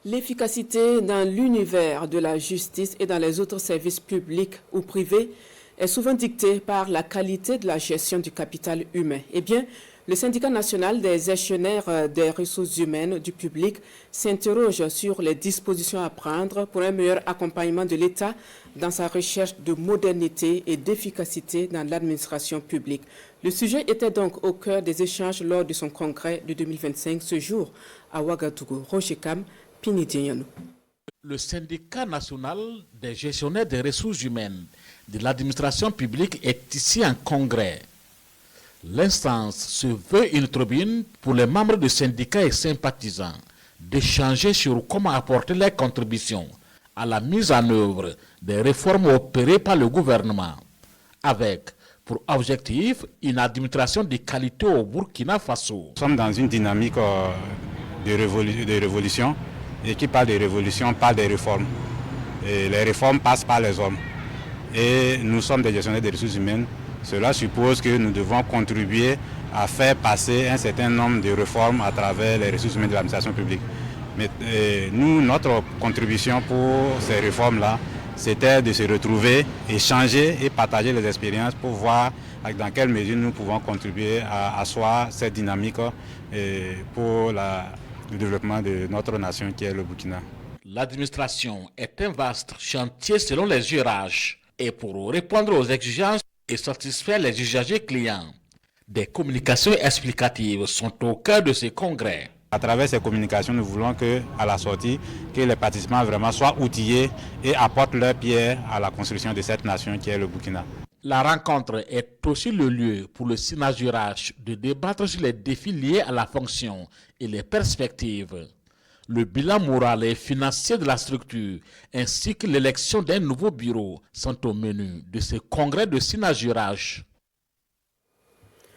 L'efficacité dans l'univers de la justice et dans les autres services publics ou privés est souvent dictée par la qualité de la gestion du capital humain. Eh bien, le syndicat national des gestionnaires des ressources humaines du public s'interroge sur les dispositions à prendre pour un meilleur accompagnement de l'État dans sa recherche de modernité et d'efficacité dans l'administration publique. Le sujet était donc au cœur des échanges lors de son congrès de 2025 ce jour à Ouagadougou. Roger Kam, Pini. Le syndicat national des gestionnaires des ressources humaines de l'administration publique est ici en congrès. L'instance se veut une tribune pour les membres du syndicat et sympathisants d'échanger sur comment apporter leurs contributions à la mise en œuvre des réformes opérées par le gouvernement, avec pour objectif une administration de qualité au Burkina Faso. Nous sommes dans une dynamique de révolution, et qui parle de révolution parle des réformes. Et les réformes passent par les hommes. Et nous sommes des gestionnaires des ressources humaines. Cela suppose que nous devons contribuer à faire passer un certain nombre de réformes à travers les ressources humaines de l'administration publique. Mais nous, notre contribution pour ces réformes-là, c'était de se retrouver, échanger et partager les expériences pour voir dans quelle mesure nous pouvons contribuer à asseoir cette dynamique pour le développement de notre nation qui est le Burkina. L'administration est un vaste chantier selon les usages et pour répondre aux exigences et satisfaire les usagers clients, des communications explicatives sont au cœur de ces congrès. À travers ces communications, nous voulons qu'à la sortie, que les participants vraiment soient outillés et apportent leur pierre à la construction de cette nation qui est le Burkina. La rencontre est aussi le lieu pour le Sinajurage de débattre sur les défis liés à la fonction et les perspectives. Le bilan moral et financier de la structure ainsi que l'élection d'un nouveau bureau sont au menu de ce congrès de Sinajurage.